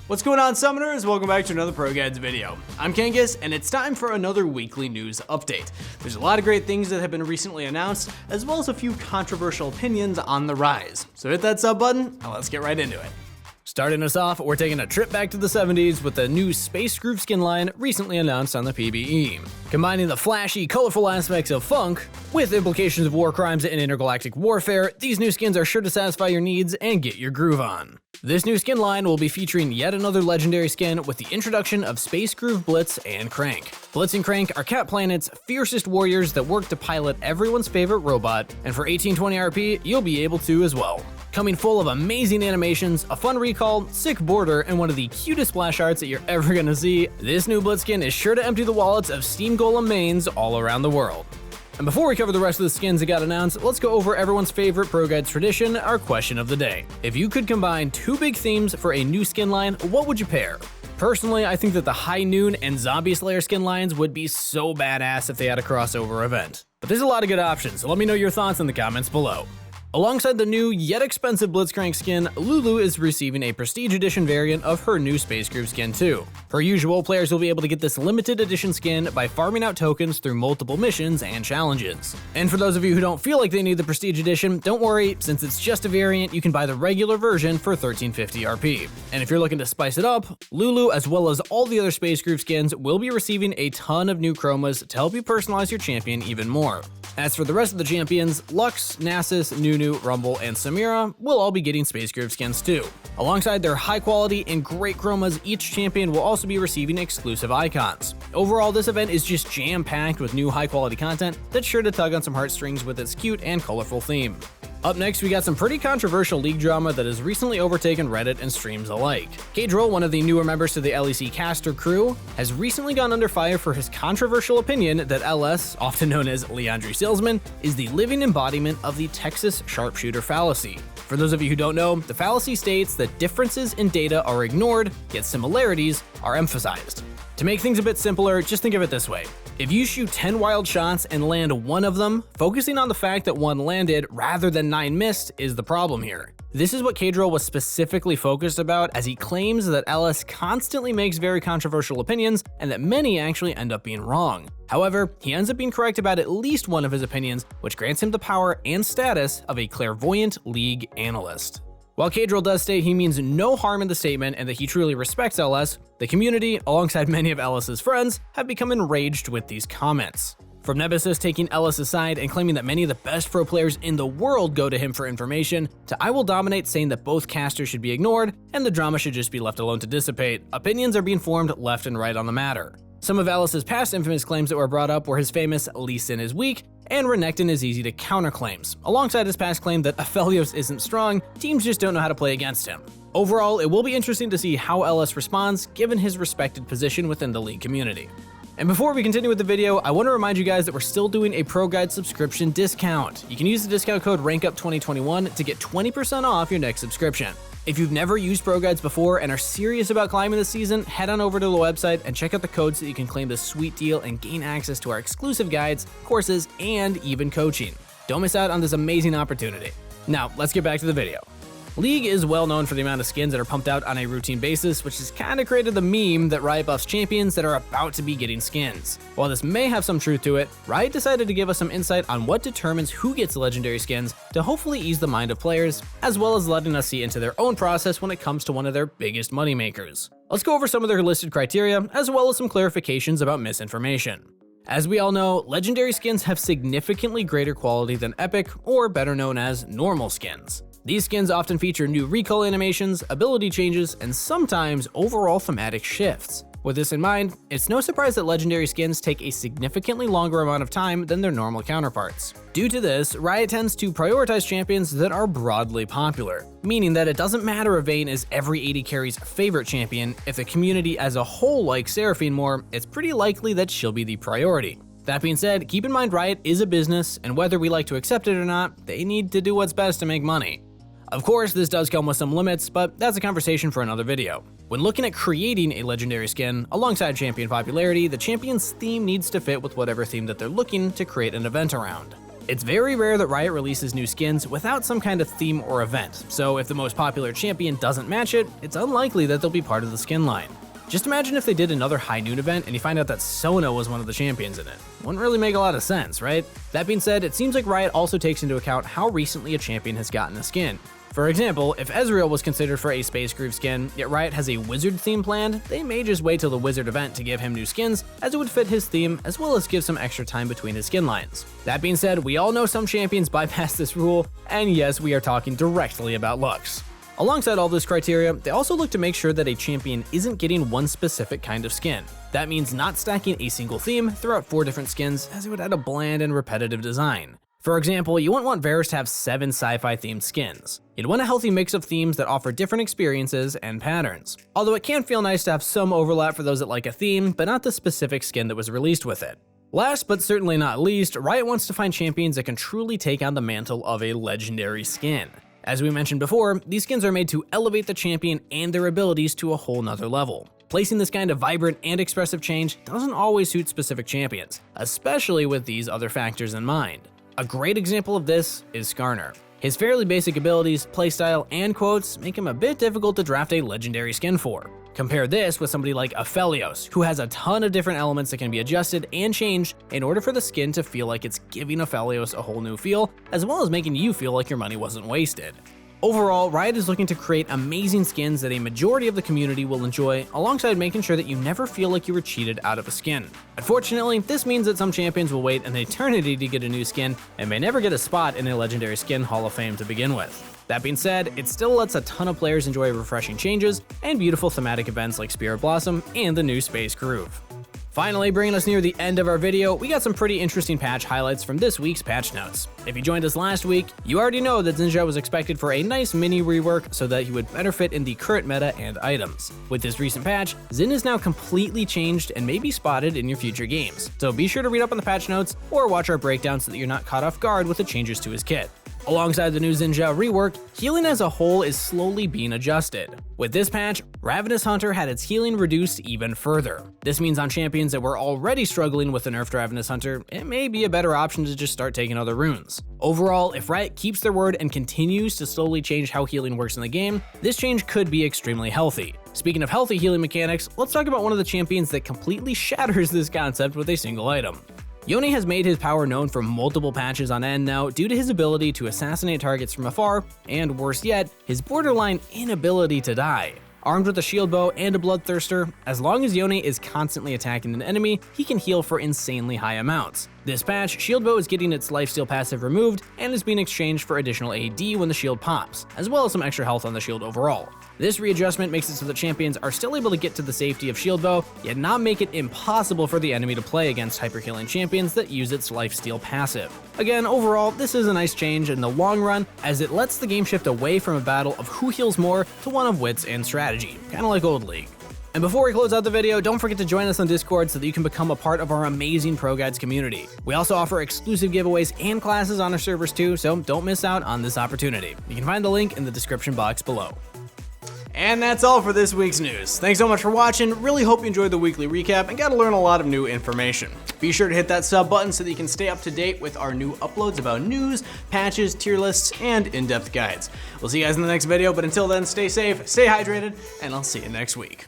What's going on, Summoners? Welcome back to another ProGuides video. I'm Kangas, and it's time for another weekly news update. There's a lot of great things that have been recently announced, as well as a few controversial opinions on the rise. So hit that sub button, and let's get right into it. Starting us off, we're taking a trip back to the 70s with the new Space Groove skin line recently announced on the PBE. Combining the flashy, colorful aspects of funk with implications of war crimes and intergalactic warfare, these new skins are sure to satisfy your needs and get your groove on. This new skin line will be featuring yet another legendary skin with the introduction of Space Groove Blitz and Crank. Blitz and Crank are Cat Planet's fiercest warriors that work to pilot everyone's favorite robot, and for 1820 RP, you'll be able to as well. Coming full of amazing animations, a fun recall, sick border, and one of the cutest splash arts that you're ever gonna see, this new Blitz skin is sure to empty the wallets of Steam Golem mains all around the world. And before we cover the rest of the skins that got announced, let's go over everyone's favorite ProGuides tradition, our question of the day. If you could combine two big themes for a new skin line, what would you pair? Personally, I think that the High Noon and Zombie Slayer skin lines would be so badass if they had a crossover event. But there's a lot of good options, so let me know your thoughts in the comments below. Alongside the new, yet expensive Blitzcrank skin, Lulu is receiving a Prestige Edition variant of her new Space Groove skin too. Per usual, players will be able to get this limited edition skin by farming out tokens through multiple missions and challenges. And for those of you who don't feel like they need the Prestige Edition, don't worry, since it's just a variant, you can buy the regular version for 1350 RP. And if you're looking to spice it up, Lulu, as well as all the other Space Groove skins, will be receiving a ton of new chromas to help you personalize your champion even more. As for the rest of the champions, Lux, Nasus, Nunu, Rumble, and Samira will all be getting Space Groove skins too. Alongside their high quality and great chromas, each champion will also be receiving exclusive icons. Overall, this event is just jam-packed with new high quality content that's sure to tug on some heartstrings with its cute and colorful theme. Up next, we got some pretty controversial league drama that has recently overtaken Reddit and streams alike. Kadril, one of the newer members to the LEC caster crew, has recently gone under fire for his controversial opinion that LS, often known as Leandri Salesman, is the living embodiment of the Texas sharpshooter fallacy. For those of you who don't know, the fallacy states that differences in data are ignored, yet similarities are emphasized. To make things a bit simpler, just think of it this way. If you shoot 10 wild shots and land one of them, focusing on the fact that one landed rather than 9 missed is the problem here. This is what Kadril was specifically focused about, as he claims that LS constantly makes very controversial opinions and that many actually end up being wrong. However, he ends up being correct about at least one of his opinions, which grants him the power and status of a clairvoyant league analyst. While Kadril does state he means no harm in the statement and that he truly respects LS, the community, alongside many of LS's friends, have become enraged with these comments. From Nemesis taking Ellis aside and claiming that many of the best pro players in the world go to him for information, to I Will Dominate saying that both casters should be ignored and the drama should just be left alone to dissipate, opinions are being formed left and right on the matter. Some of Ellis's past infamous claims that were brought up were his famous Lee Sin is weak and Renekton is easy to counter claims, alongside his past claim that Aphelios isn't strong, teams just don't know how to play against him. Overall, it will be interesting to see how LS responds given his respected position within the league community. And before we continue with the video, I want to remind you guys that we're still doing a ProGuides subscription discount. You can use the discount code RANKUP2021 to get 20% off your next subscription. If you've never used ProGuides before and are serious about climbing this season, head on over to the website and check out the codes so that you can claim this sweet deal and gain access to our exclusive guides, courses, and even coaching. Don't miss out on this amazing opportunity. Now, let's get back to the video. League is well known for the amount of skins that are pumped out on a routine basis, which has kind of created the meme that Riot buffs champions that are about to be getting skins. While this may have some truth to it, Riot decided to give us some insight on what determines who gets legendary skins to hopefully ease the mind of players, as well as letting us see into their own process when it comes to one of their biggest moneymakers. Let's go over some of their listed criteria, as well as some clarifications about misinformation. As we all know, legendary skins have significantly greater quality than epic, or better known as normal skins. These skins often feature new recall animations, ability changes, and sometimes overall thematic shifts. With this in mind, it's no surprise that legendary skins take a significantly longer amount of time than their normal counterparts. Due to this, Riot tends to prioritize champions that are broadly popular, meaning that it doesn't matter if Vayne is every AD carry's favorite champion, if the community as a whole likes Seraphine more, it's pretty likely that she'll be the priority. That being said, keep in mind Riot is a business, and whether we like to accept it or not, they need to do what's best to make money. Of course, this does come with some limits, but that's a conversation for another video. When looking at creating a legendary skin, alongside champion popularity, the champion's theme needs to fit with whatever theme that they're looking to create an event around. It's very rare that Riot releases new skins without some kind of theme or event, so if the most popular champion doesn't match it, it's unlikely that they'll be part of the skin line. Just imagine if they did another High Noon event and you find out that Sona was one of the champions in it. Wouldn't really make a lot of sense, right? That being said, it seems like Riot also takes into account how recently a champion has gotten a skin. For example, if Ezreal was considered for a Space Groove skin, yet Riot has a Wizard theme planned, they may just wait till the Wizard event to give him new skins, as it would fit his theme, as well as give some extra time between his skin lines. That being said, we all know some champions bypass this rule, and yes, we are talking directly about Lux. Alongside all this criteria, they also look to make sure that a champion isn't getting one specific kind of skin. That means not stacking a single theme throughout 4 different skins, as it would add a bland and repetitive design. For example, you wouldn't want Varus to have 7 sci-fi themed skins. You'd want a healthy mix of themes that offer different experiences and patterns. Although it can feel nice to have some overlap for those that like a theme, but not the specific skin that was released with it. Last but certainly not least, Riot wants to find champions that can truly take on the mantle of a legendary skin. As we mentioned before, these skins are made to elevate the champion and their abilities to a whole nother level. Placing this kind of vibrant and expressive change doesn't always suit specific champions, especially with these other factors in mind. A great example of this is Skarner. His fairly basic abilities, playstyle, and quotes make him a bit difficult to draft a legendary skin for. Compare this with somebody like Aphelios, who has a ton of different elements that can be adjusted and changed in order for the skin to feel like it's giving Aphelios a whole new feel, as well as making you feel like your money wasn't wasted. Overall, Riot is looking to create amazing skins that a majority of the community will enjoy, alongside making sure that you never feel like you were cheated out of a skin. Unfortunately, this means that some champions will wait an eternity to get a new skin and may never get a spot in a Legendary Skin Hall of Fame to begin with. That being said, it still lets a ton of players enjoy refreshing changes and beautiful thematic events like Spirit Blossom and the new Space Groove. Finally, bringing us near the end of our video, we got some pretty interesting patch highlights from this week's patch notes. If you joined us last week, you already know that Zinja was expected for a nice mini rework so that he would better fit in the current meta and items. With this recent patch, Zin is now completely changed and may be spotted in your future games, so be sure to read up on the patch notes or watch our breakdown so that you're not caught off guard with the changes to his kit. Alongside the new Zinja rework, healing as a whole is slowly being adjusted. With this patch, Ravenous Hunter had its healing reduced even further. This means on champions that were already struggling with the nerfed Ravenous Hunter, it may be a better option to just start taking other runes. Overall, if Riot keeps their word and continues to slowly change how healing works in the game, this change could be extremely healthy. Speaking of healthy healing mechanics, let's talk about one of the champions that completely shatters this concept with a single item. Yone has made his power known for multiple patches on end now due to his ability to assassinate targets from afar, and worse yet, his borderline inability to die. Armed with a shield bow and a bloodthirster, as long as Yone is constantly attacking an enemy, he can heal for insanely high amounts. This patch, shield bow is getting its lifesteal passive removed and is being exchanged for additional AD when the shield pops, as well as some extra health on the shield overall. This readjustment makes it so that champions are still able to get to the safety of shield bow, yet not make it impossible for the enemy to play against hyper healing champions that use its lifesteal passive. Again, overall, this is a nice change in the long run, as it lets the game shift away from a battle of who heals more to one of wits and strategy, kinda like old League. And before we close out the video, don't forget to join us on Discord so that you can become a part of our amazing ProGuides community. We also offer exclusive giveaways and classes on our servers too, so don't miss out on this opportunity. You can find the link in the description box below. And that's all for this week's news. Thanks so much for watching. Really hope you enjoyed the weekly recap and got to learn a lot of new information. Be sure to hit that sub button so that you can stay up to date with our new uploads about news, patches, tier lists, and in-depth guides. We'll see you guys in the next video, but until then, stay safe, stay hydrated, and I'll see you next week.